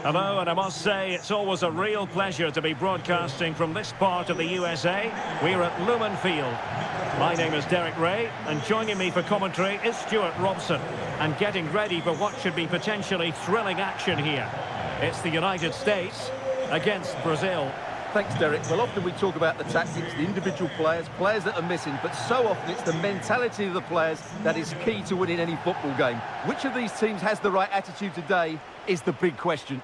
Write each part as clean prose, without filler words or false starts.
Hello, and I must say it's always a real pleasure to be broadcasting from this part of the USA. We're at Lumen Field. My name is Derek Ray, and joining me for commentary is Stuart Robson. And getting ready for what should be potentially thrilling action here. It's the United States against Brazil. Thanks, Derek. Well, often we talk about the tactics, the individual players that are missing, but so often it's the mentality of the players that is key to winning any football game. Which of these teams has the right attitude today is the big question.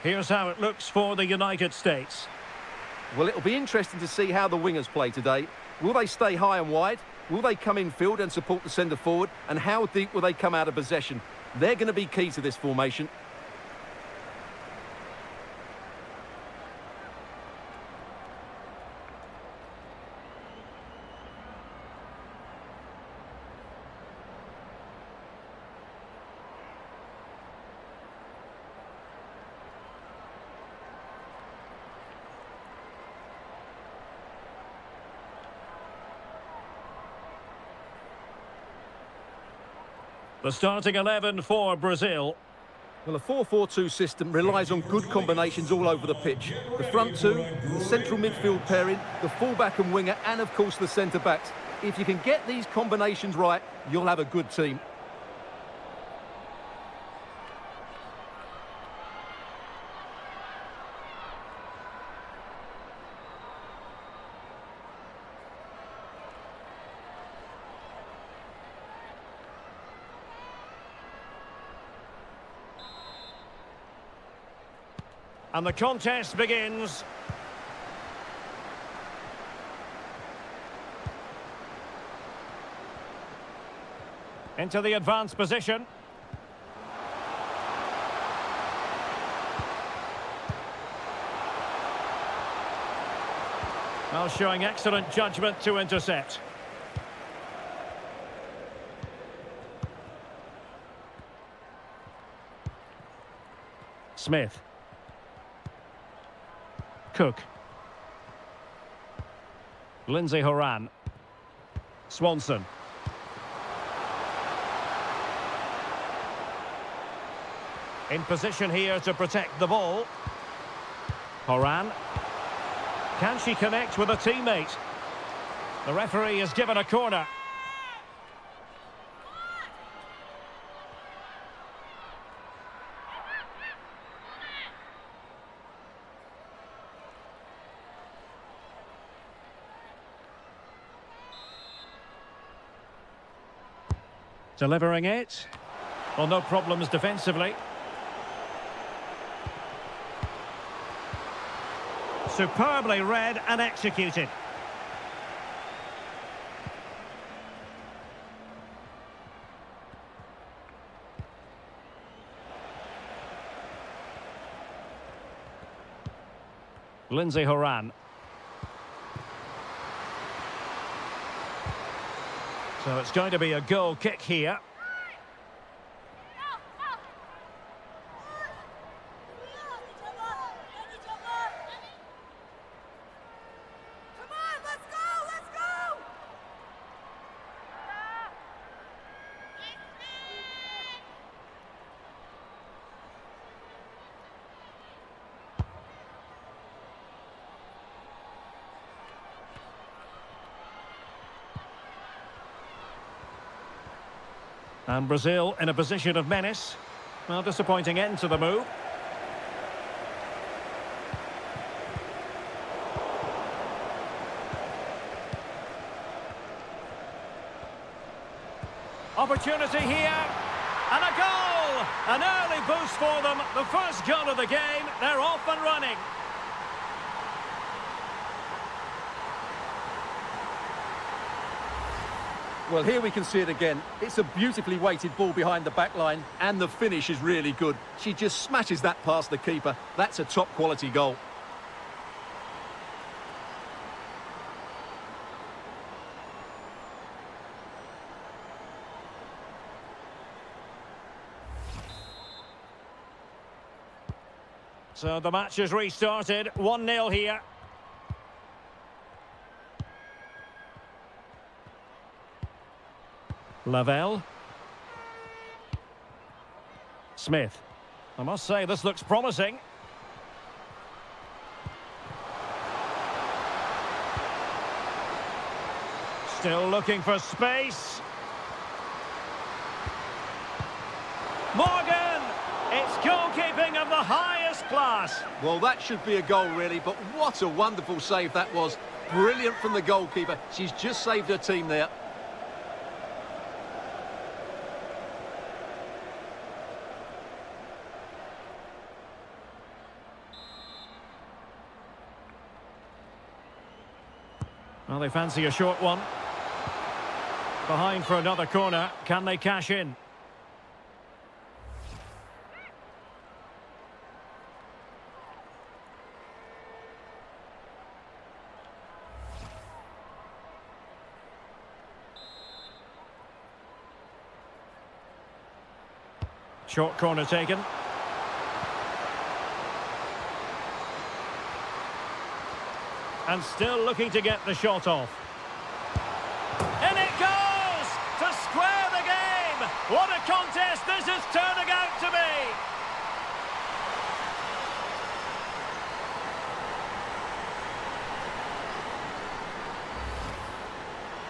Here's how it looks for the United States. Well, it'll be interesting to see how the wingers play today. Will they stay high and wide? Will they come in field and support the centre forward? And how deep will they come out of possession? They're going to be key to this formation. The starting 11 for Brazil. Well, a 4-4-2 system relies on good combinations all over the pitch. The front two, the central midfield pairing, the fullback and winger, and of course the centre-backs. If you can get these combinations right, you'll have a good team. And the contest begins. Into the advanced position. Well, showing excellent judgment to intercept. Smith. Cook. Lindsay Horan. Swanson. In position here to protect the ball. Horan. Can she connect with a teammate? The referee has given a corner. Delivering it. Well, no problems defensively. Superbly read and executed. Lindsay Horan. So it's going to be a goal kick here. And Brazil in a position of menace. Well, disappointing end to the move. Opportunity here. And a goal! An early boost for them. The first goal of the game. They're off and running. Well, here we can see it again. It's a beautifully weighted ball behind the back line, and the finish is really good. She just smashes that past the keeper. That's a top-quality goal. So the match has restarted. 1-0 here. Lavelle. Smith. I must say, this looks promising. Still looking for space. Morgan! It's goalkeeping of the highest class. Well, that should be a goal, really, but what a wonderful save that was. Brilliant from the goalkeeper. She's just saved her team there. Well, they fancy a short one. Behind for another corner. Can they cash in? Short corner taken. And still looking to get the shot off. And it goes to square the game. What a contest this is turning out to be.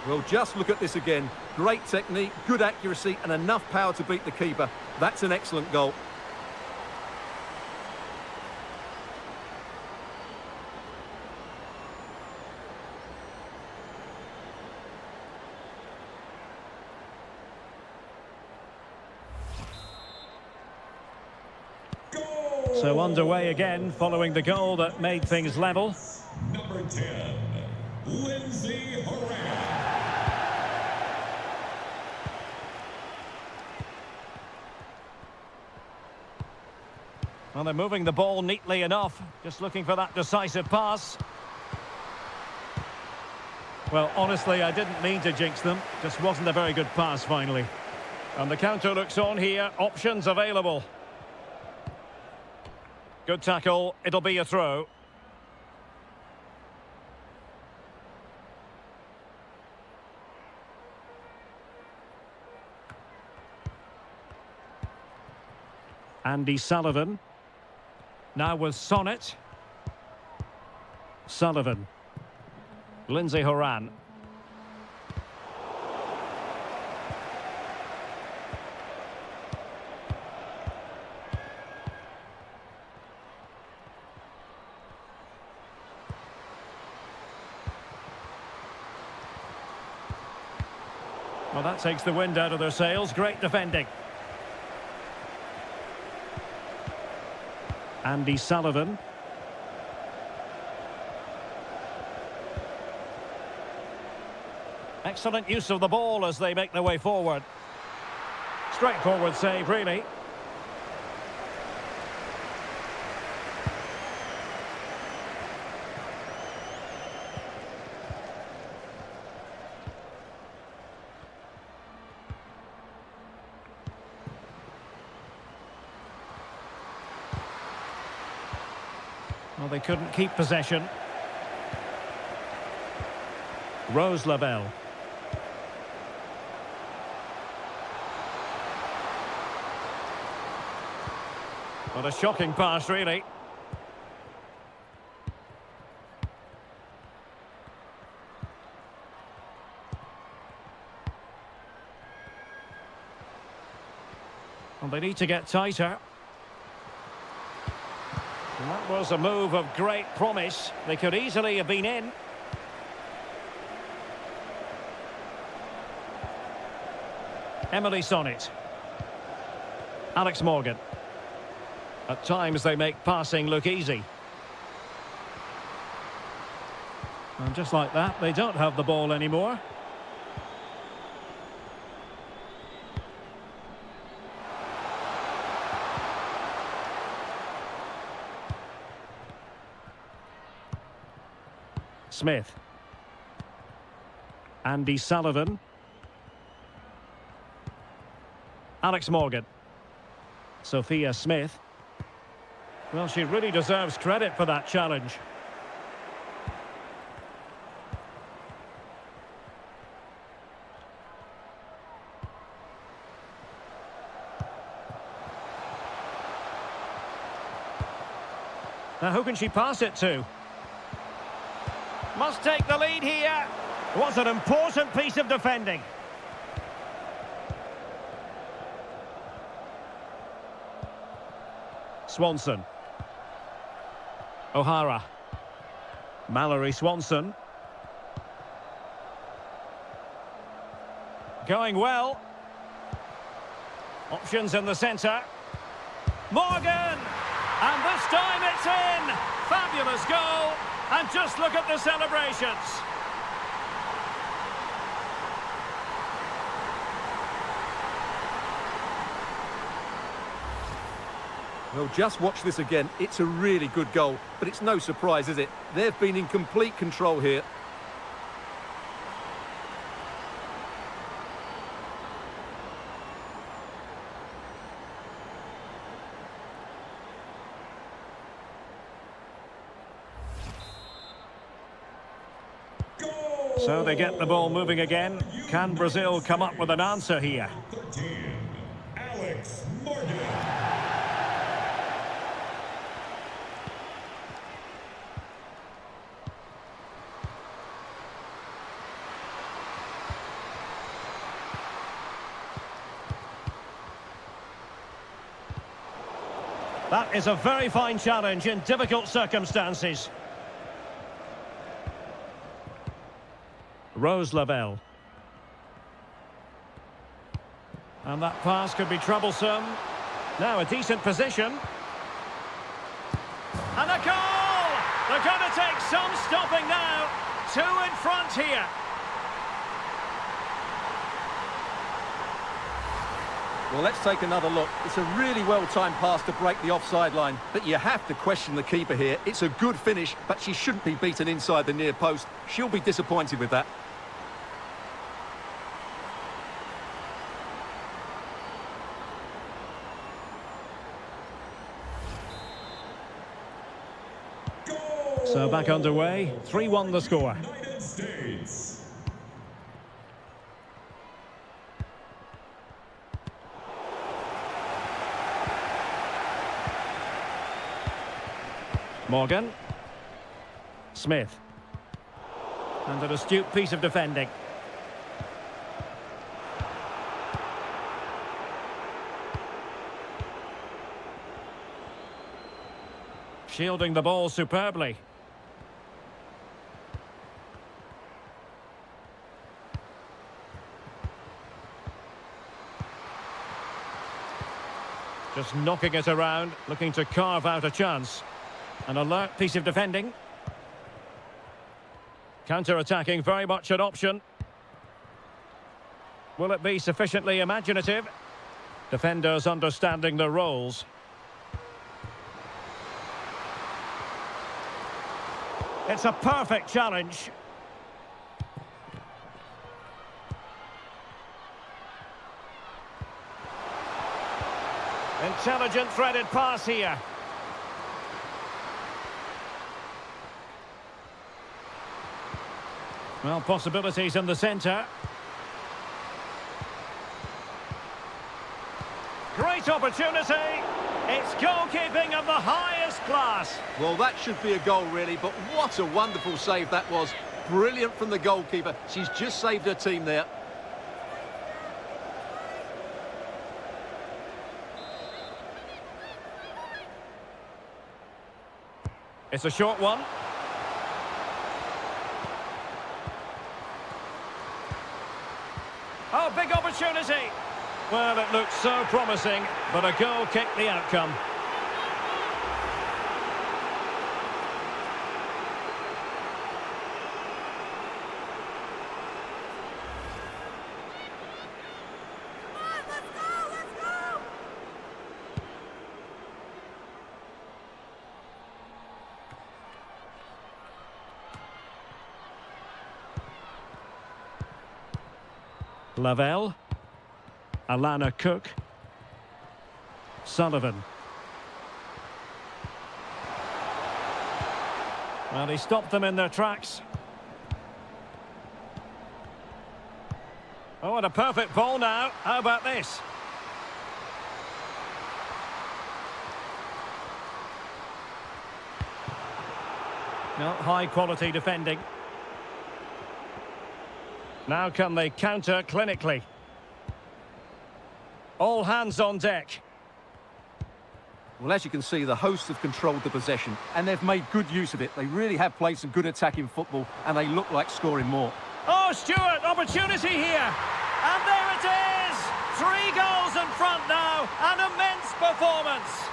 Well, just look at this again. Great technique, good accuracy, and enough power to beat the keeper. That's an excellent goal. So underway again, following the goal that made things level. Number 10, Lindsay Horan. Well, they're moving the ball neatly enough, just looking for that decisive pass. Well, honestly, I didn't mean to jinx them. Just wasn't a very good pass, finally. And the counter looks on here. Options available. Good tackle. It'll be a throw. Andy Sullivan. Now with Sonnet. Sullivan. Lindsay Horan. Well, that takes the wind out of their sails. Great defending. Andy Sullivan. Excellent use of the ball as they make their way forward. Straightforward save, really. Well, they couldn't keep possession. Rose Lavelle. What a shocking pass, really. Well, they need to get tighter. And that was a move of great promise. They could easily have been in. Emily Sonnet. Alex Morgan. At times they make passing look easy. And just like that, they don't have the ball anymore. Smith. Andy Sullivan. Alex Morgan. Sophia Smith. Well, she really deserves credit for that challenge. Now, who can she pass it to? Must take the lead here. Was an important piece of defending. Swanson. O'Hara. Mallory Swanson. Going well. Options in the centre. Morgan! And this time it's in! Fabulous goal! And just look at the celebrations. Well, just watch this again. It's a really good goal, but it's no surprise, is it? They've been in complete control here. So they get the ball moving again. Can Brazil come up with an answer here? 13, Alex Morgan. That is a very fine challenge in difficult circumstances. Rose Lavelle. And that pass could be troublesome. Now a decent position. And a goal! They're going to take some stopping now. 2 in front here. Well, let's take another look. It's a really well-timed pass to break the offside line, but you have to question the keeper here. It's a good finish, but she shouldn't be beaten inside the near post. She'll be disappointed with that. So back underway, 3-1 the score. United States. Morgan. Smith. And an astute piece of defending. Shielding the ball superbly. Just knocking it around, looking to carve out a chance. An alert piece of defending. Counter-attacking, very much an option. Will it be sufficiently imaginative? Defenders understanding their roles. It's a perfect challenge. Intelligent threaded pass here. Well, possibilities in the centre. Great opportunity. It's goalkeeping of the highest class. Well, that should be a goal, really, but what a wonderful save that was. Brilliant from the goalkeeper. She's just saved her team there. It's a short one. Oh, big opportunity. Well, it looked so promising, but a goal kicked the outcome. Lavelle. Alana Cook. Sullivan. Well, he stopped them in their tracks. Oh, and a perfect ball now. How about this? No, high quality defending. Now can they counter clinically? All hands on deck. Well, as you can see, the hosts have controlled the possession, and they've made good use of it. They really have played some good attacking football, and they look like scoring more. Oh, Stuart, opportunity here. And there it is! 3 goals in front now. An immense performance.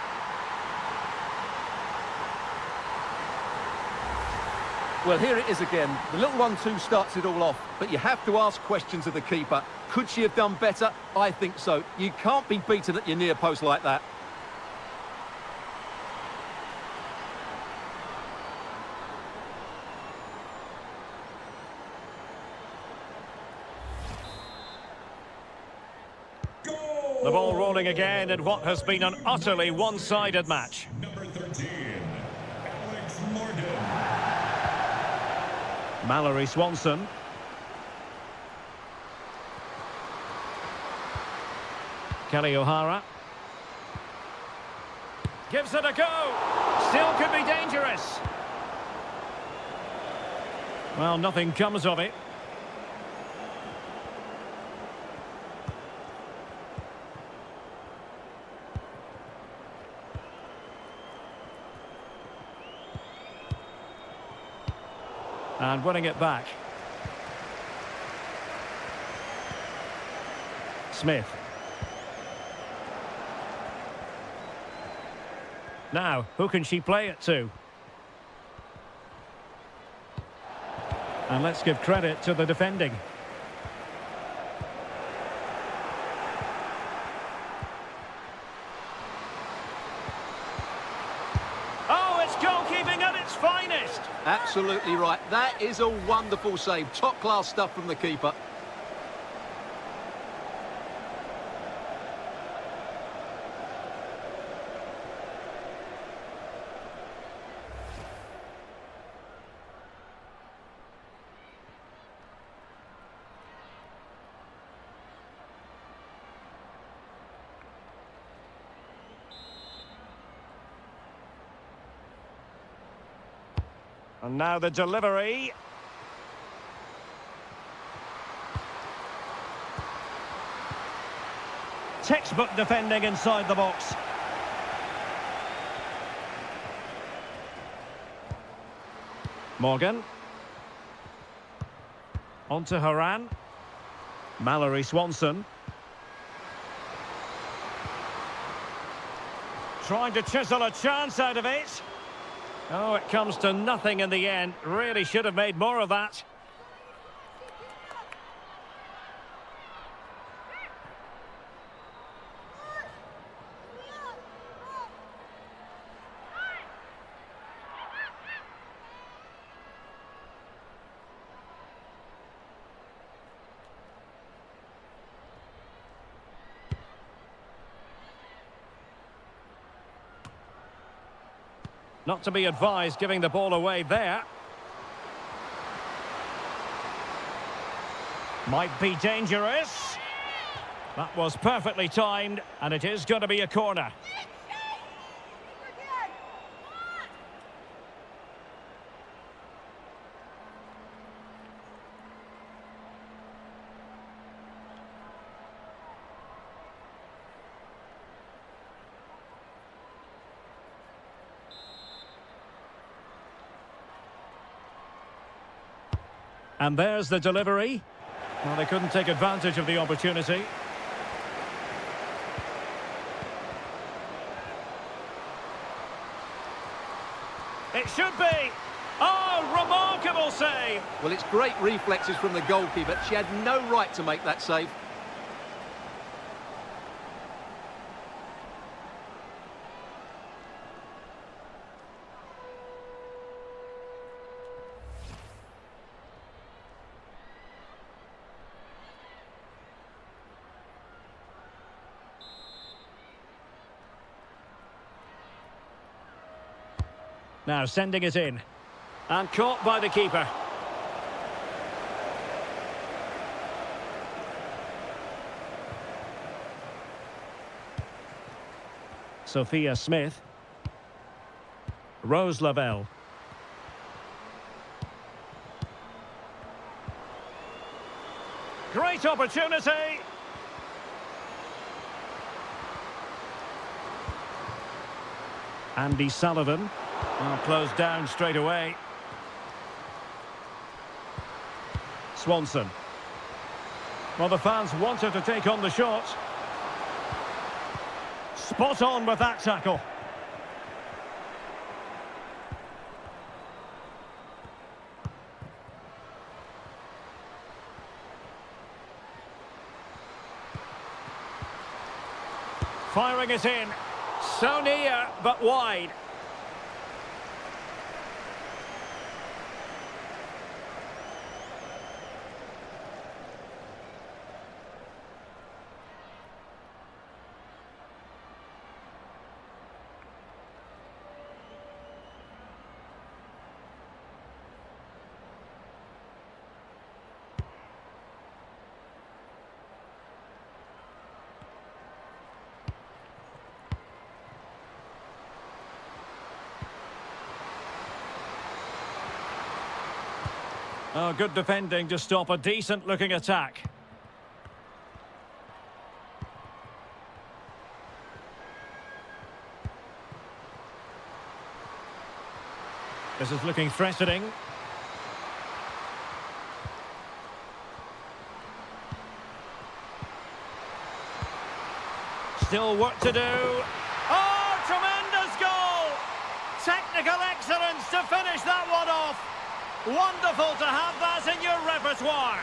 Well, here it is again. The little 1-2 starts it all off, but you have to ask questions of the keeper. Could she have done better? I think so. You can't be beaten at your near post like that. The ball rolling again in what has been an utterly one-sided match. Number 13, Alex Morgan. Mallory Swanson. Kelly O'Hara. Gives it a go. Still could be dangerous. Well, nothing comes of it. And winning it back. Smith. Now, who can she play it to? And let's give credit to the defending. Oh, it's goalkeeping at its finest! Absolutely right. That is a wonderful save. Top-class stuff from the keeper. And now the delivery. Textbook defending inside the box. Morgan. On to Haran. Mallory Swanson. Trying to chisel a chance out of it. Oh, it comes to nothing in the end. Really should have made more of that. Not to be advised giving the ball away there. Might be dangerous. That was perfectly timed, and it is going to be a corner. And there's the delivery. Well, they couldn't take advantage of the opportunity. It should be. Oh, remarkable save. Well, it's great reflexes from the goalkeeper. She had no right to make that save. Now sending it in. And caught by the keeper. Sophia Smith. Rose Lavelle. Great opportunity. Andy Sullivan. Well, closed down straight away. Swanson. Well, the fans wanted to take on the shot. Spot on with that tackle. Firing it in. So near, but wide. Oh, good defending to stop a decent-looking attack. This is looking threatening. Still work to do. Oh, tremendous goal! Technical excellence to finish that one off. Wonderful to have that in your repertoire.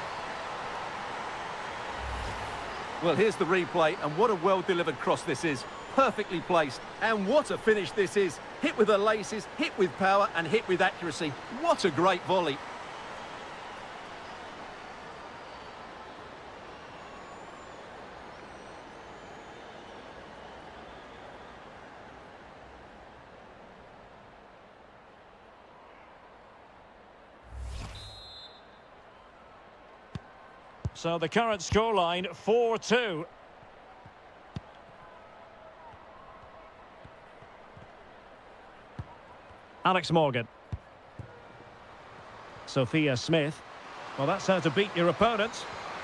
Well, here's the replay, and what a well-delivered cross this is. Perfectly placed. And what a finish this is. Hit with the laces, hit with power, and hit with accuracy. What a great volley. So the current scoreline, 4-2. Alex Morgan. Sophia Smith. Well, that's how to beat your opponent.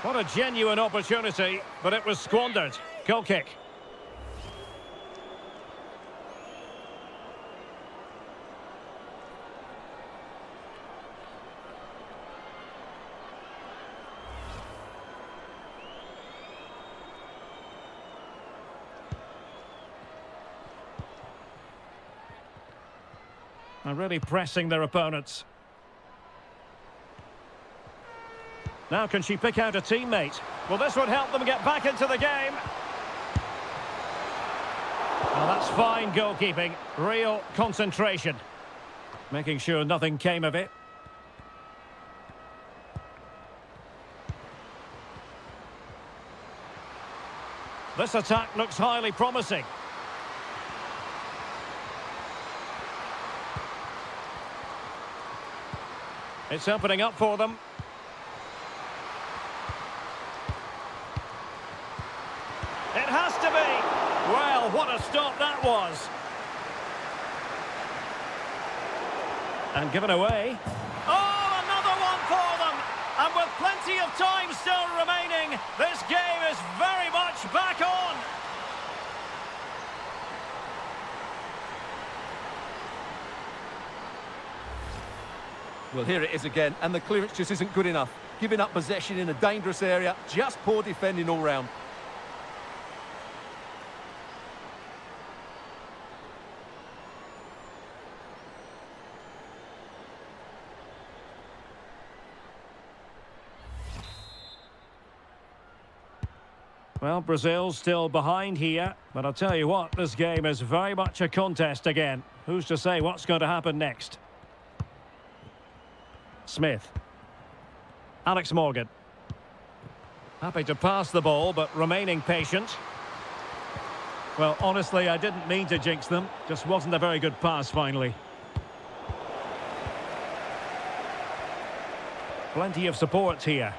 What a genuine opportunity, but it was squandered. Goal kick. And really pressing their opponents. Now can she pick out a teammate? Well, this would help them get back into the game. Well, that's fine goalkeeping. Real concentration. Making sure nothing came of it. This attack looks highly promising. It's opening up for them. It has to be. Well, what a stop that was. And given away. Oh, another one for them. And with plenty of time still remaining, this game is very much back on. Well, here it is again, and the clearance just isn't good enough. Giving up possession in a dangerous area, just poor defending all round. Well, Brazil's still behind here, but I'll tell you what, this game is very much a contest again. Who's to say what's going to happen next? Smith. Alex Morgan. Happy to pass the ball, but remaining patient. Well, honestly, I didn't mean to jinx them. Just wasn't a very good pass, finally. Plenty of support here.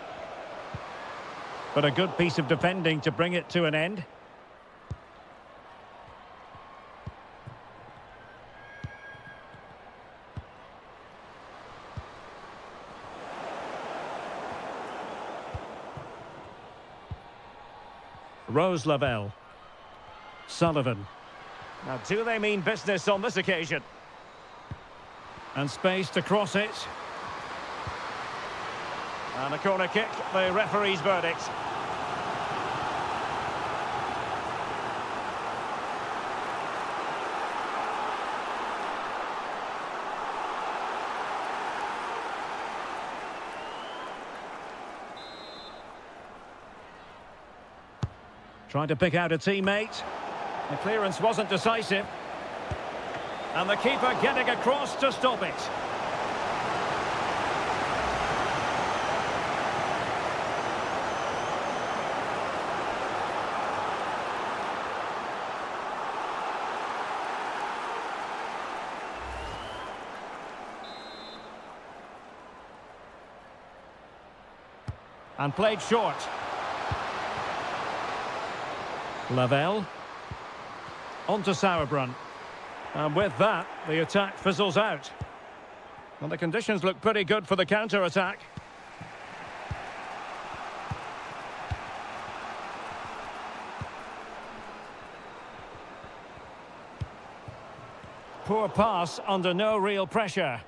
But a good piece of defending to bring it to an end. Rose Lavelle. Sullivan. Now, do they mean business on this occasion? And space to cross it. And a corner kick, the referee's verdict. Trying to pick out a teammate. The clearance wasn't decisive. And the keeper getting across to stop it. And played short. Lavelle. On to Sauerbrunn. And with that, the attack fizzles out. Well, the conditions look pretty good for the counter-attack. Poor pass under no real pressure.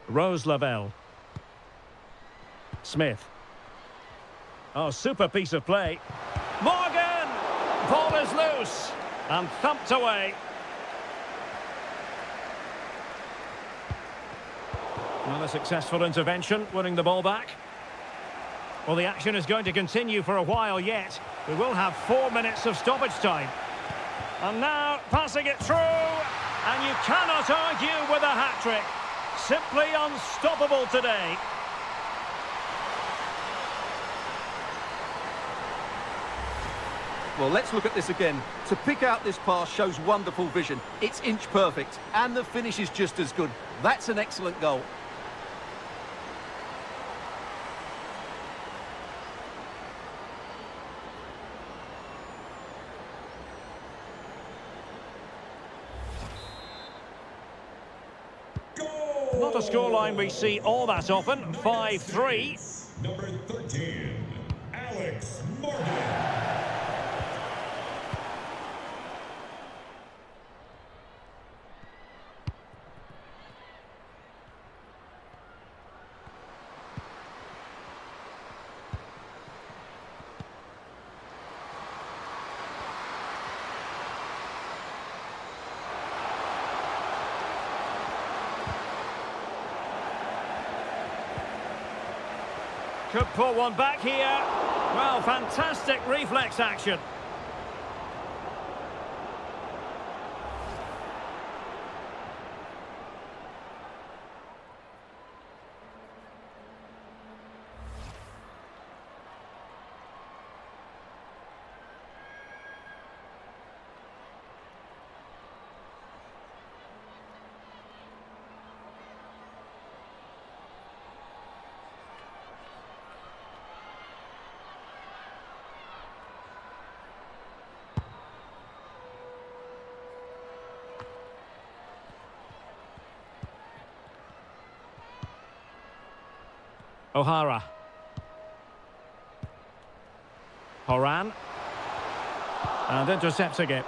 Rose Lavelle. Smith. Oh, super piece of play. Morgan! Ball is loose. And thumped away. Well, a successful intervention, winning the ball back. Well, the action is going to continue for a while yet. We will have 4 minutes of stoppage time. And now, passing it through. And you cannot argue with a hat-trick. Simply unstoppable today. Well, let's look at this again. To pick out this pass shows wonderful vision. It's inch perfect, and the finish is just as good. That's an excellent goal. Not a scoreline we see all that often. 5-3. Number 13, Alex Morgan. Could pull one back here. Well, fantastic reflex action. O'Hara. Horan. And intercepting it.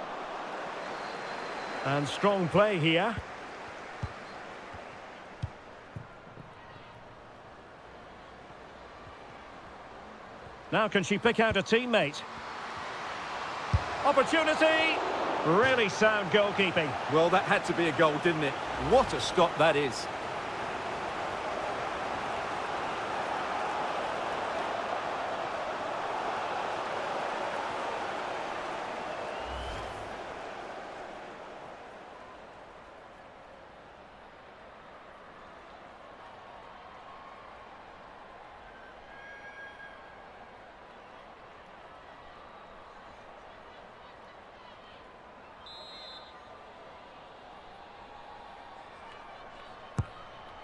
And strong play here. Now can she pick out a teammate? Opportunity! Really sound goalkeeping. Well, that had to be a goal, didn't it? What a stop that is.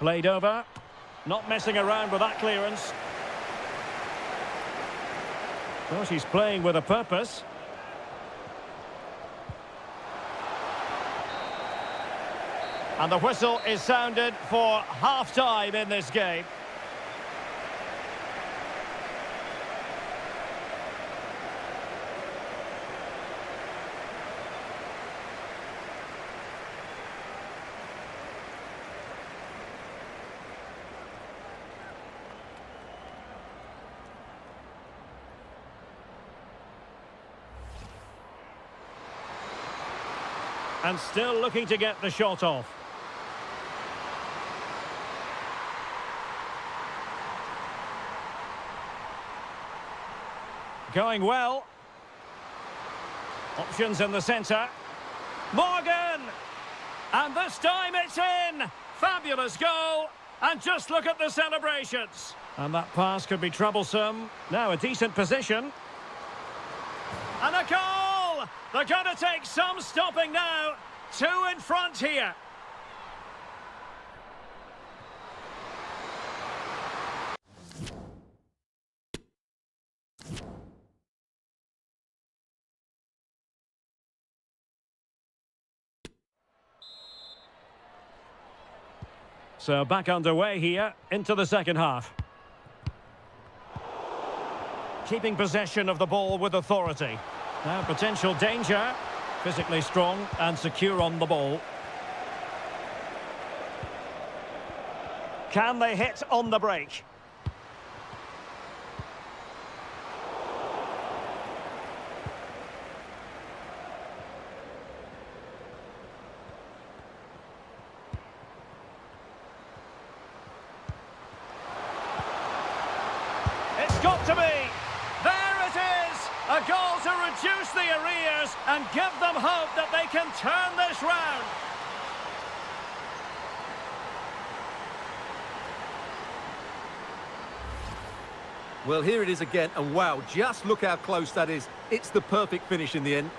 Played over. Not messing around with that clearance. Well, she's playing with a purpose. And the whistle is sounded for half-time in this game. And still looking to get the shot off. Going well. Options in the centre. Morgan! And this time it's in! Fabulous goal! And just look at the celebrations. And that pass could be troublesome. Now a decent position. And a goal! They're going to take some stopping now. 2 in front here. So back underway here into the second half. Keeping possession of the ball with authority. Now potential danger. Physically strong and secure on the ball. Can they hit on the break? It's got to be! There it is! A goal to reduce the arrears and give them hope that they can turn this round. Well, here it is again, and wow, just look how close that is. It's the perfect finish in the end.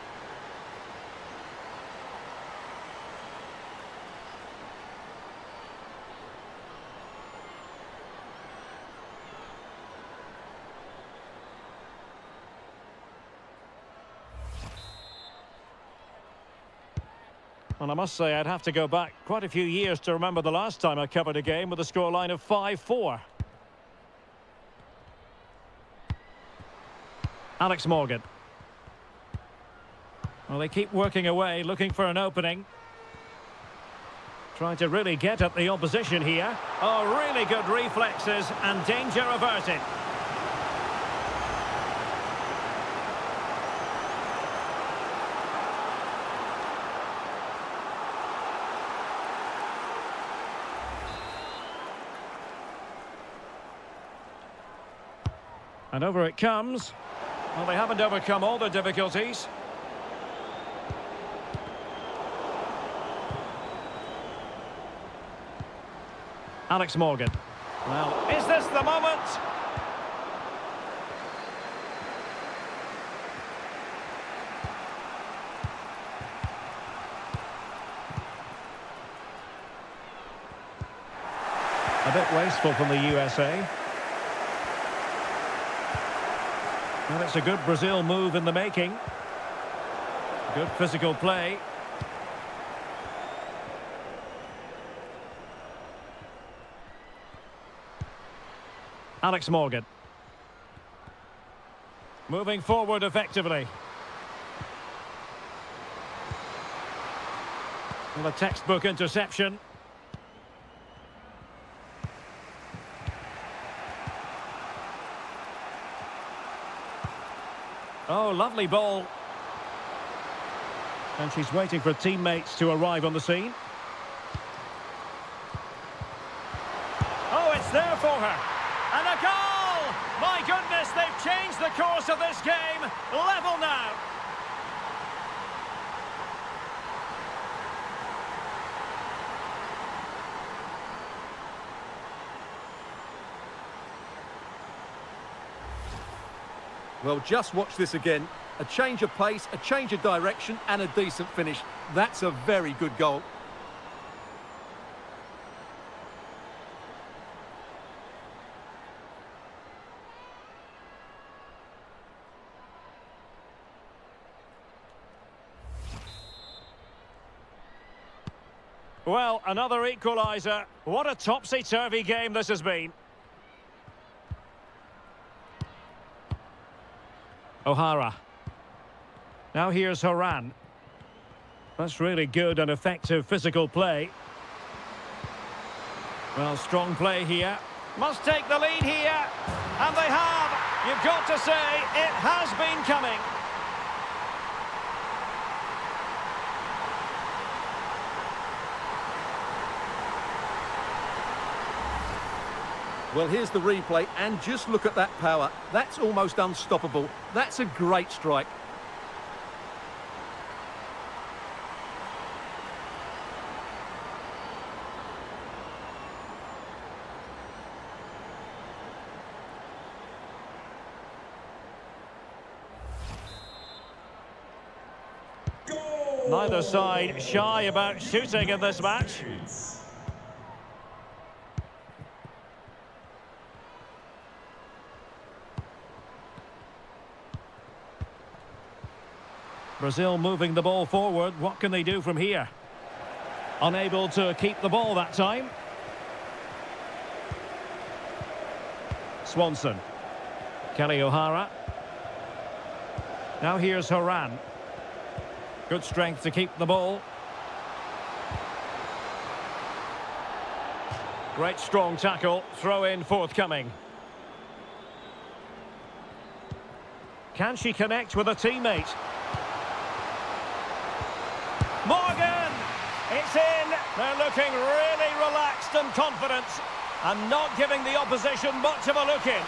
And I must say, I'd have to go back quite a few years to remember the last time I covered a game with a scoreline of 5-4. Alex Morgan. Well, they keep working away, looking for an opening. Trying to really get at the opposition here. Oh, really good reflexes and danger averted. And over it comes. Well, they haven't overcome all the difficulties. Alex Morgan. Well, is this the moment? A bit wasteful from the USA. Well, it's a good Brazil move in the making. Good physical play. Alex Morgan. Moving forward effectively. Well, a textbook interception. Oh, lovely ball. And she's waiting for teammates to arrive on the scene. Oh, it's there for her. And a goal! My goodness, they've changed the course of this game. Level now. Well, just watch this again. A change of pace, a change of direction, and a decent finish. That's a very good goal. Well, another equaliser. What a topsy-turvy game this has been. O'Hara. Now here's Horan. That's really good and effective physical play. Well, strong play here. Must take the lead here. And they have. You've got to say, it has been coming. Well, here's the replay, and just look at that power. That's almost unstoppable. That's a great strike. Goal! Neither side shy about shooting in this match. Brazil moving the ball forward. What can they do from here? Unable to keep the ball that time. Swanson. Kelly O'Hara. Now here's Horan. Good strength to keep the ball. Great strong tackle. Throw in forthcoming. Can she connect with a teammate? Morgan! It's in! They're looking really relaxed and confident and not giving the opposition much of a look in.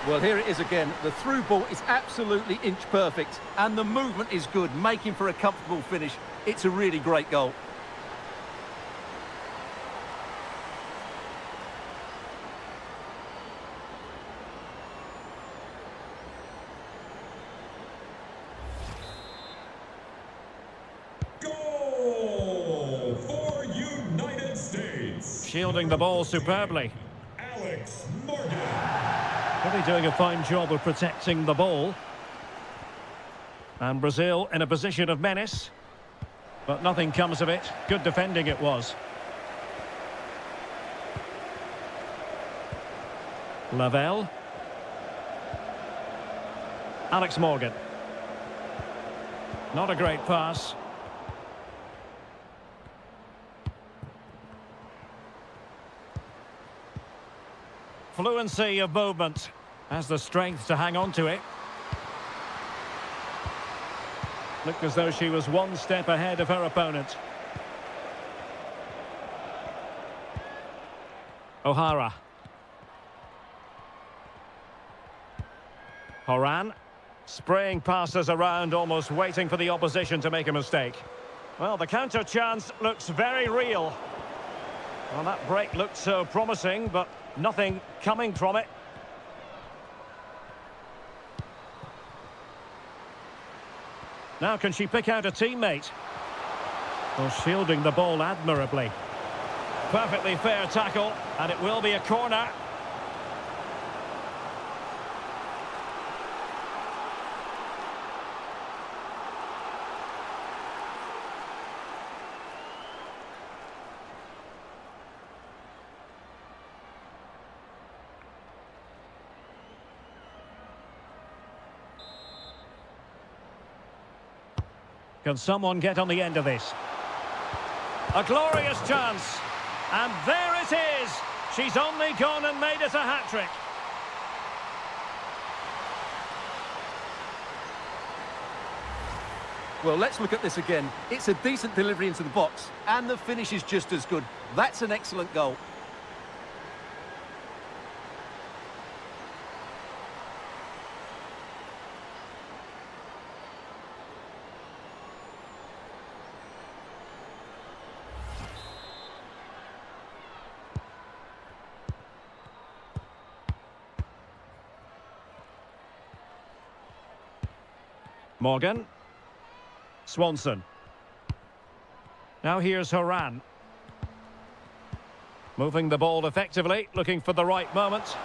Well, here it is again. The through ball is absolutely inch perfect, and the movement is good, making for a comfortable finish. It's a really great goal. Goal for United States. Shielding the ball superbly. Alex Morgan. Really doing a fine job of protecting the ball. And Brazil in a position of menace. But nothing comes of it. Good defending it was. Lavelle. Alex Morgan. Not a great pass. Fluency of movement. Has the strength to hang on to it. Looked as though she was one step ahead of her opponent. O'Hara. Horan. Spraying passes around, almost waiting for the opposition to make a mistake. Well, the counter chance looks very real. Well, that break looked so promising, but nothing coming from it. Now can she pick out a teammate? Well, shielding the ball admirably. Perfectly fair tackle, and it will be a corner. Can someone get on the end of this? A glorious chance. And there it is. She's only gone and made it a hat-trick. Well, let's look at this again. It's a decent delivery into the box, and the finish is just as good. That's an excellent goal. Morgan. Swanson. Now here's Horan. Moving the ball effectively, looking for the right moment.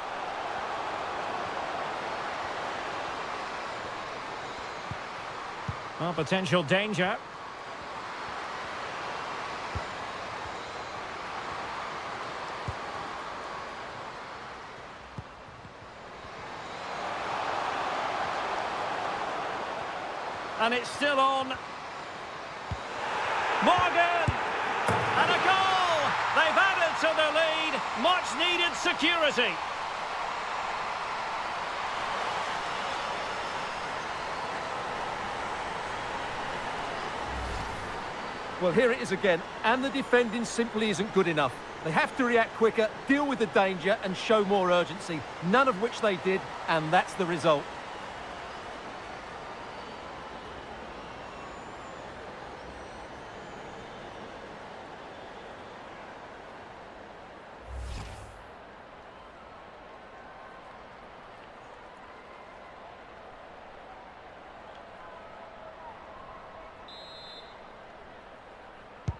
Well, potential danger. And it's still on. Morgan! And a goal! They've added to the lead. Much needed security. Well, here it is again, and the defending simply isn't good enough. They have to react quicker, deal with the danger, and show more urgency, none of which they did, and that's the result.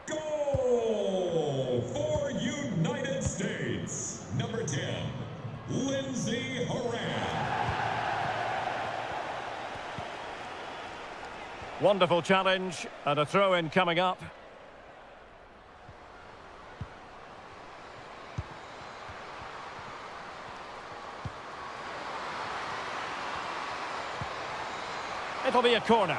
Goal for United States. Number 10, Lindsey Horan. Wonderful challenge, and a throw-in coming up. It'll be a corner.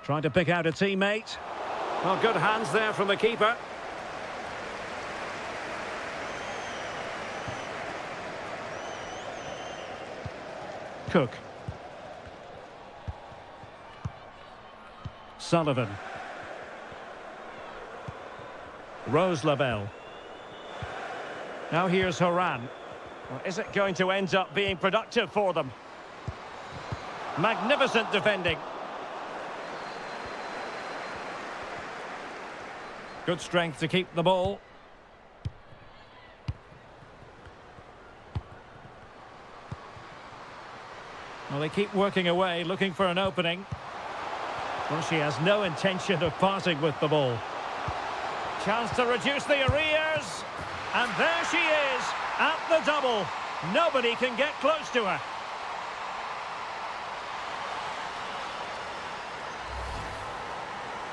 Trying to pick out a teammate. Well, good hands there from the keeper. Cook. Sullivan. Rose Lavelle. Now here's Horan. Well, is it going to end up being productive for them? Magnificent defending. Good strength to keep the ball. Well, they keep working away, looking for an opening. Well, she has no intention of parting with the ball. Chance to reduce the arrears. And there she is, at the double. Nobody can get close to her.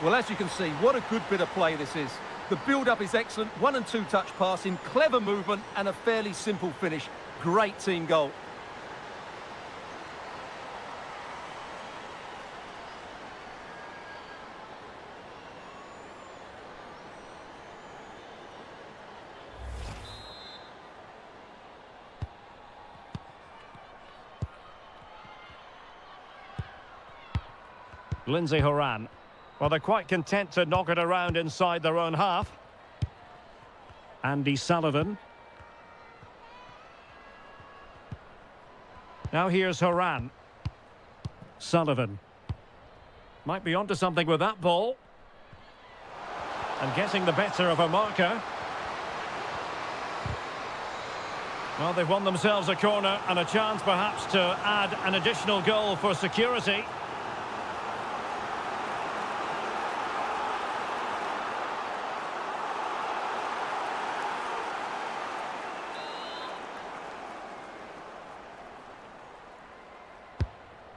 Well, as you can see, what a good bit of play this is. The build-up is excellent, 1- and 2-touch passing, clever movement, and a fairly simple finish. Great team goal. Lindsey Horan. Well, they're quite content to knock it around inside their own half. Andy Sullivan. Now here's Horan. Sullivan. Might be onto something with that ball. And getting the better of a marker. Well, they've won themselves a corner and a chance perhaps to add an additional goal for security.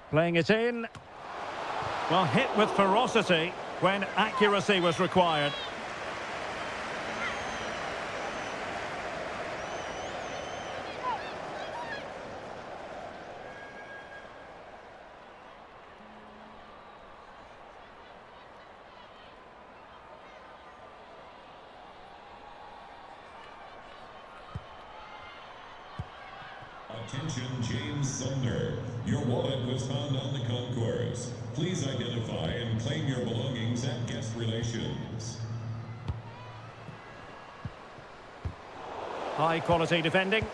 Playing it in. Well, hit with ferocity when accuracy was required. Attention, James Sumner. Your wallet was found on the concourse. Please identify and claim your belongings at guest relations. High quality defending.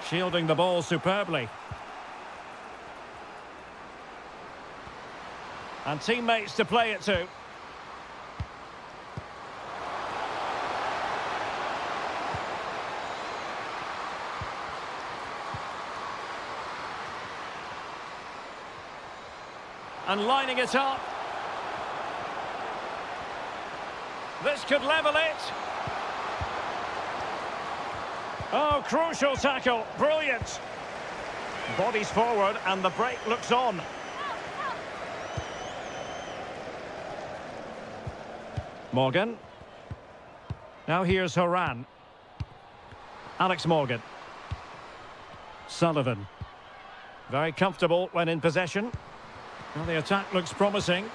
Shielding the ball superbly. And teammates to play it to. And lining it up. This could level it. Oh, crucial tackle. Brilliant. Bodies forward and the break looks on. Morgan. Now here's Horan. Alex Morgan. Sullivan. Very comfortable when in possession. Well, the attack looks promising.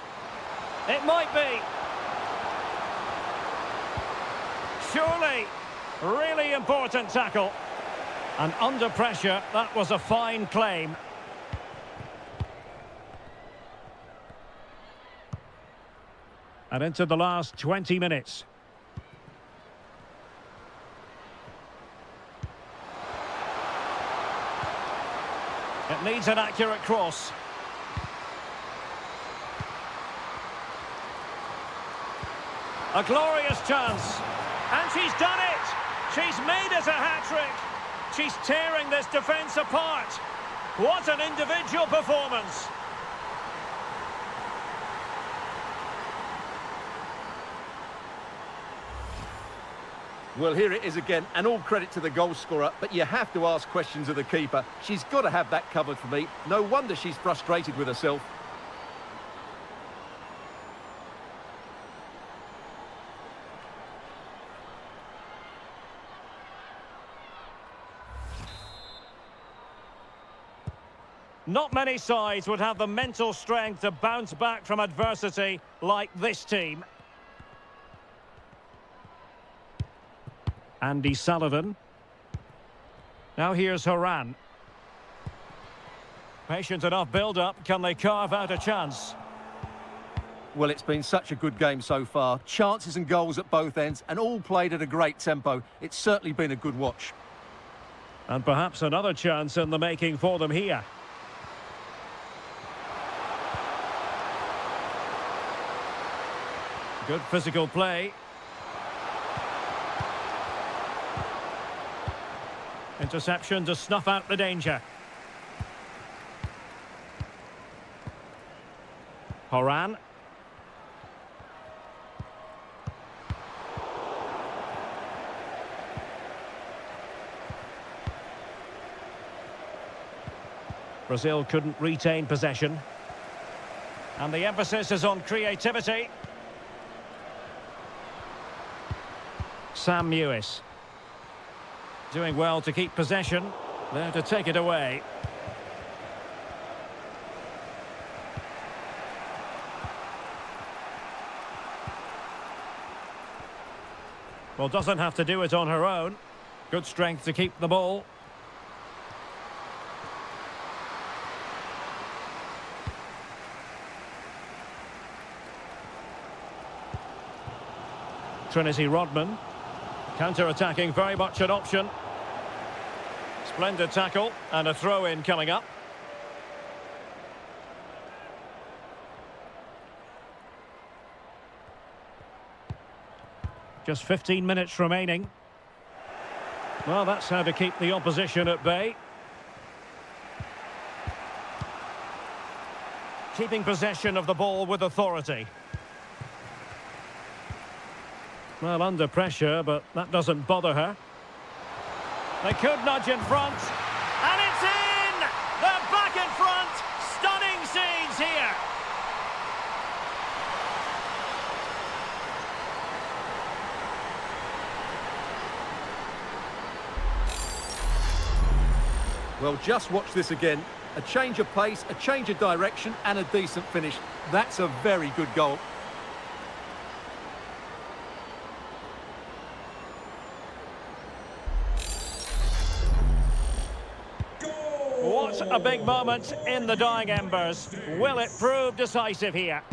It might be. Surely. Really important tackle. And under pressure, that was a fine claim. And into the last 20 minutes. It needs an accurate cross. A glorious chance. And she's done it! She's made it a hat-trick. She's tearing this defence apart. What an individual performance. Well, here it is again, and all credit to the goal scorer, but you have to ask questions of the keeper. She's got to have that covered for me. No wonder she's frustrated with herself. Not many sides would have the mental strength to bounce back from adversity like this team. Andy Sullivan. Now here's Horan. Patient enough build-up. Can they carve out a chance? Well, it's been such a good game so far. Chances and goals at both ends, and all played at a great tempo. It's certainly been a good watch. And perhaps another chance in the making for them here. Good physical play. Interception to snuff out the danger. Horan. Brazil couldn't retain possession. And the emphasis is on creativity. Sam Mewis. Doing well to keep possession. There to take it away. Well, doesn't have to do it on her own. Good strength to keep the ball. Trinity Rodman. Counter-attacking, very much an option. Splendid tackle and a throw-in coming up. Just 15 minutes remaining. Well, that's how to keep the opposition at bay. Keeping possession of the ball with authority. Well, under pressure, but that doesn't bother her. They could nudge in front. And it's in! They're back in front! Stunning scenes here! Well, just watch this again. A change of pace, a change of direction, and a decent finish. That's a very good goal. What a big moment in the dying embers. Will it prove decisive here?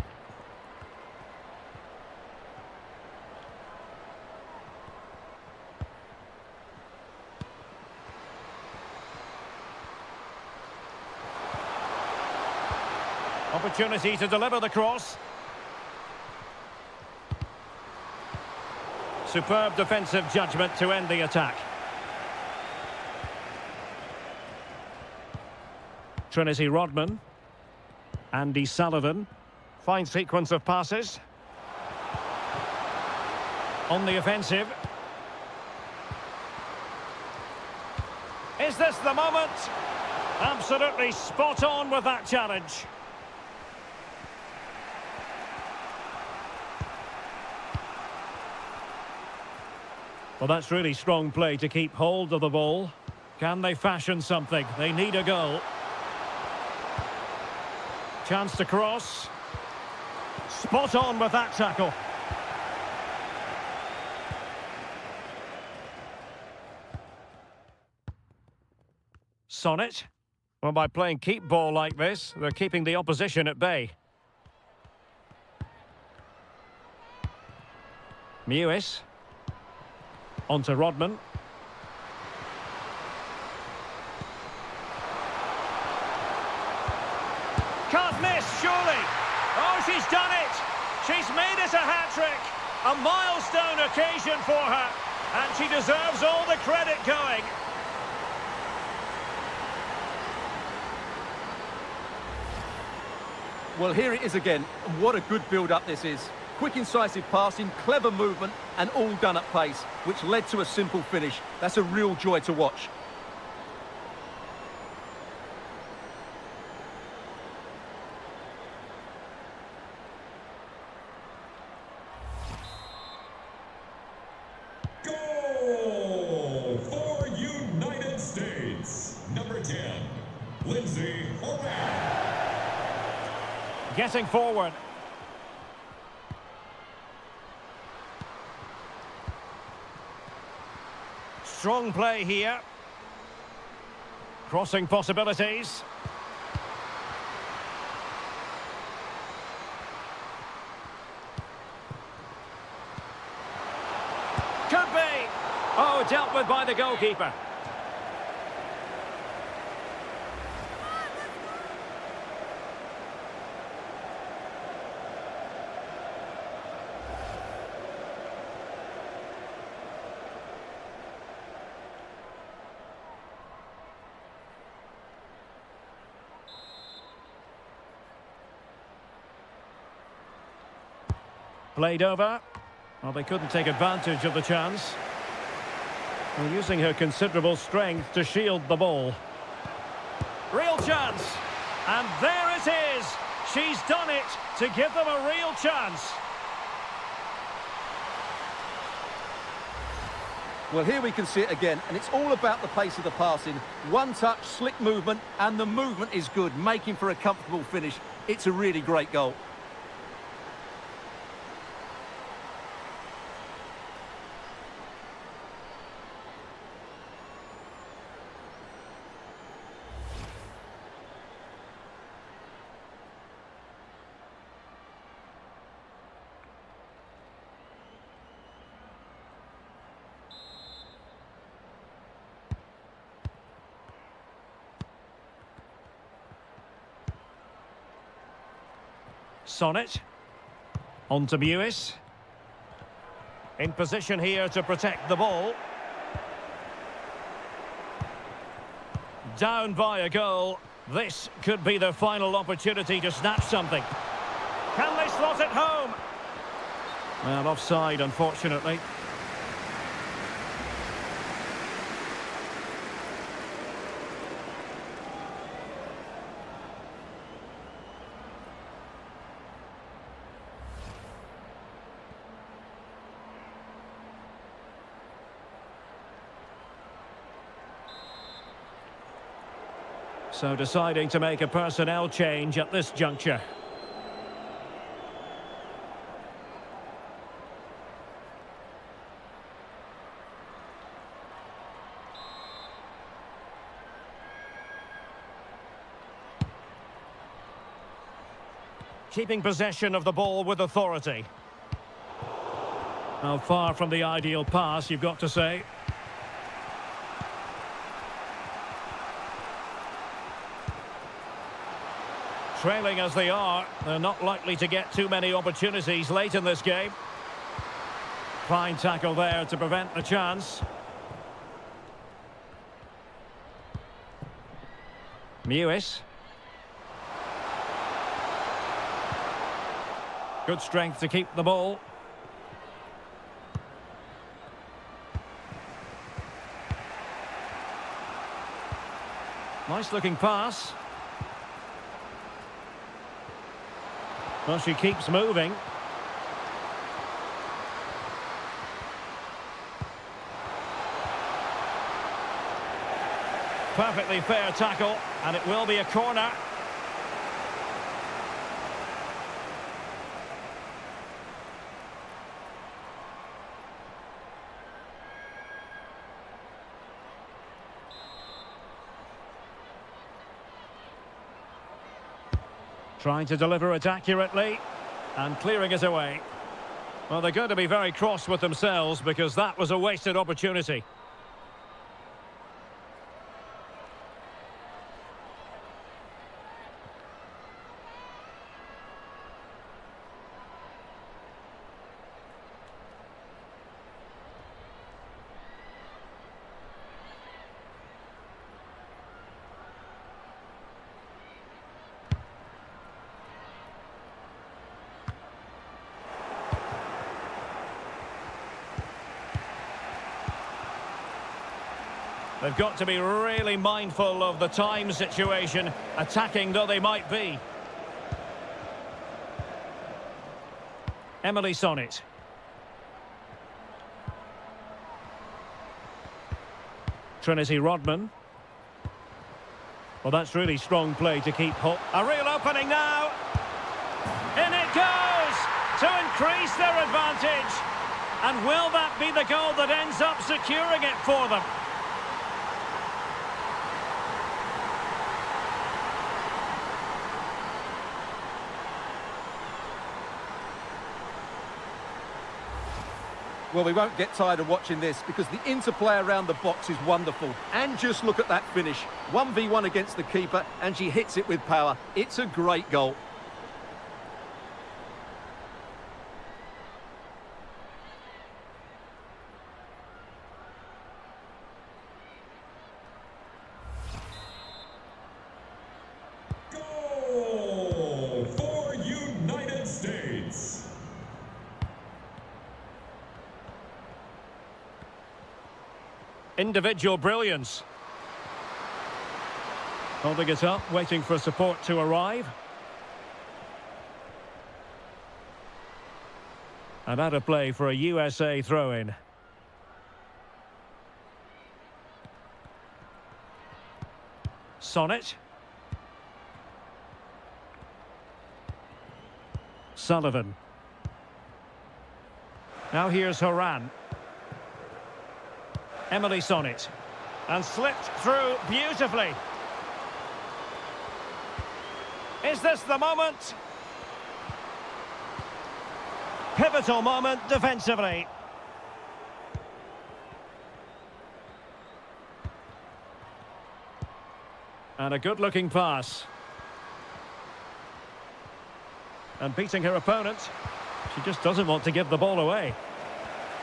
Opportunity to deliver the cross. Superb defensive judgment to end the attack. Trinity Rodman. Andy Sullivan. Fine sequence of passes. On the offensive. Is this the moment? Absolutely spot on with that challenge. Well, that's really strong play to keep hold of the ball. Can they fashion something? They need a goal. Chance to cross. Spot on with that tackle. Sonnet. Well, by playing keep ball like this, they're keeping the opposition at bay. Mewis. On to Rodman. Can't miss, surely. Oh, she's done it. She's made it a hat-trick. A milestone occasion for her. And she deserves all the credit going. Well, here it is again. What a good build-up this is. Quick, incisive passing, clever movement, and all done at pace, which led to a simple finish. That's a real joy to watch. Goal for United States. Number 10, Lindsay Horan. Getting forward. Strong play here. Crossing possibilities. Could be. Oh, dealt with by the goalkeeper. Played over. Well, they couldn't take advantage of the chance. And using her considerable strength to shield the ball. Real chance. And there it is. She's done it to give them a real chance. Well, here we can see it again, and it's all about the pace of the passing. One touch, slick movement, and the movement is good, making for a comfortable finish. It's a really great goal. Sonnet. On to Mewis. In position here to protect the ball. Down by a goal. This could be their final opportunity to snatch something. Can they slot it home? Well, offside, unfortunately. So deciding to make a personnel change at this juncture. Keeping possession of the ball with authority. Now, far from the ideal pass, you've got to say. Trailing as they are, they're not likely to get too many opportunities late in this game. Fine tackle there to prevent the chance. Mewis. Good strength to keep the ball. Nice looking pass. Well, she keeps moving. Perfectly fair tackle, and it will be a corner. Trying to deliver it accurately and clearing it away. Well, they're going to be very cross with themselves because that was a wasted opportunity. They've got to be really mindful of the time situation, attacking though they might be. Emily Sonnet. Trinity Rodman. Well, that's really strong play to keep hope. A real opening now. In it goes to increase their advantage. And will that be the goal that ends up securing it for them? Well, we won't get tired of watching this because the interplay around the box is wonderful. And just look at that finish. 1v1 against the keeper, and she hits it with power. It's a great goal. Goal for United States. Individual brilliance. Holding it up, waiting for support to arrive. And out of play for a USA throw-in. Sonnet. Sullivan. Now here's Horan. Emily Sonnet. And slipped through beautifully. Is this the moment? Pivotal moment defensively. And a good-looking pass. And beating her opponent. She just doesn't want to give the ball away.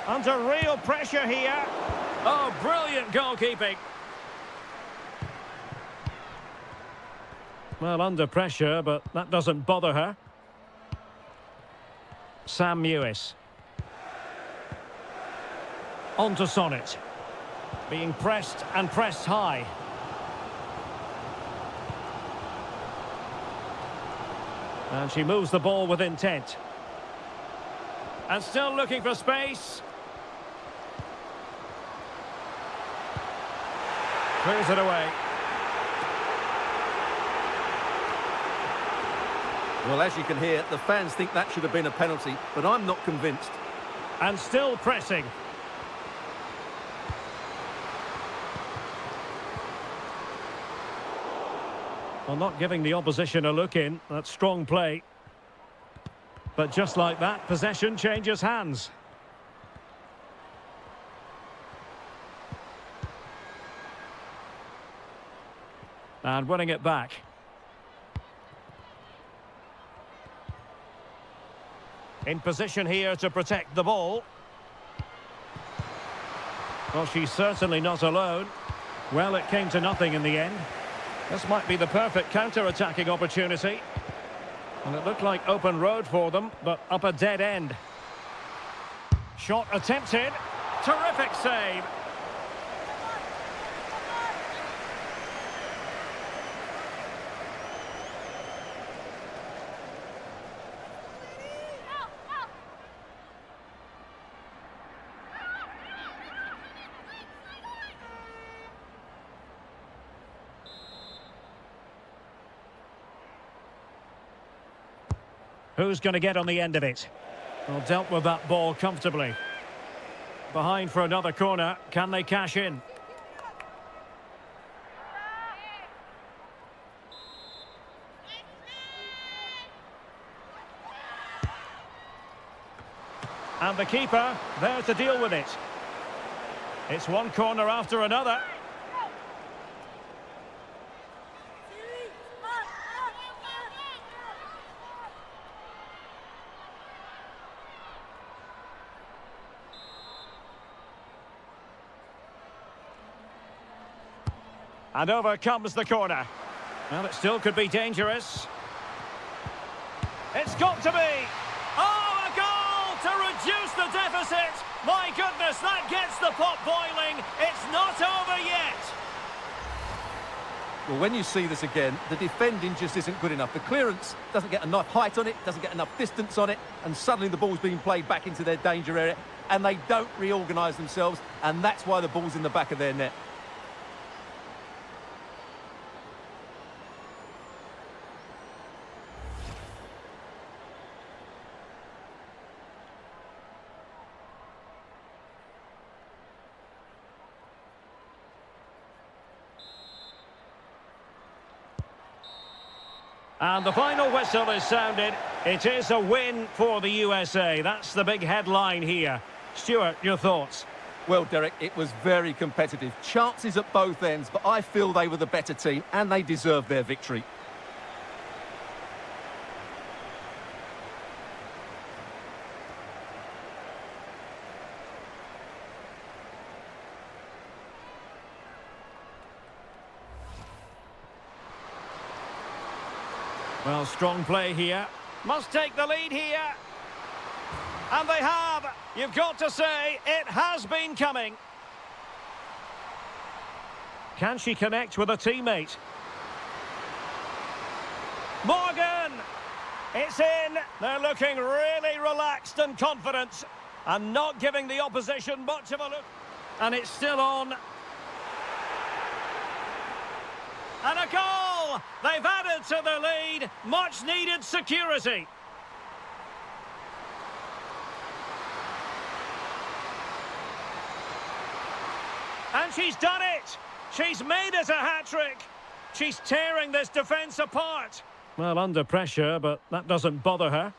Under real pressure here. Oh, brilliant goalkeeping. Well, under pressure, but that doesn't bother her. Sam Mewis. On to Sonnet. Being pressed and pressed high. And she moves the ball with intent. And still looking for space. Clears it away. Well, as you can hear, the fans think that should have been a penalty, but I'm not convinced. And still pressing. Well, not giving the opposition a look in. That's strong play. But just like that, possession changes hands. And winning it back. In position here to protect the ball. Well, she's certainly not alone. Well, it came to nothing in the end. This might be the perfect counter-attacking opportunity. And it looked like open road for them, but up a dead end. Shot attempted. Terrific save. Who's going to get on the end of it? Well, dealt with that ball comfortably. Behind for another corner. Can they cash in? And the keeper there to deal with it. It's one corner after another. And over comes the corner. Well, it still could be dangerous. It's got to be. Oh, a goal to reduce the deficit. My goodness, that gets the pot boiling. It's not over yet. Well, when you see this again, the defending just isn't good enough. The clearance doesn't get enough height on it, doesn't get enough distance on it, and suddenly the ball's being played back into their danger area, and they don't reorganise themselves, and that's why the ball's in the back of their net. And the final whistle is sounded. It is a win for the USA. That's the big headline here. Stuart, your thoughts? Well, Derek, it was very competitive. Chances at both ends, but I feel they were the better team and they deserved their victory. Well, strong play here. Must take the lead here. And they have. You've got to say, it has been coming. Can she connect with a teammate? Morgan! It's in. They're looking really relaxed and confident. And not giving the opposition much of a look. And it's still on. And a goal! They've added to the lead. Much needed security. And she's done it. She's made it a hat-trick. She's tearing this defence apart. Well, under pressure, but that doesn't bother her.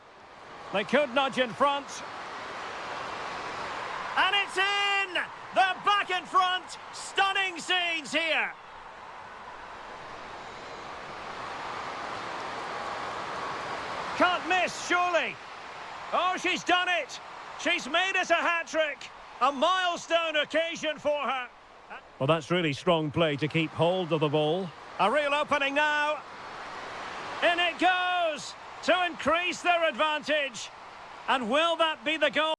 They could nudge in front. And it's in! They're back in front. Stunning scenes here. Can't miss, surely. Oh, she's done it. She's made it a hat-trick. A milestone occasion for her. Well, that's really strong play to keep hold of the ball. A real opening now. In it goes to increase their advantage. And will that be the goal?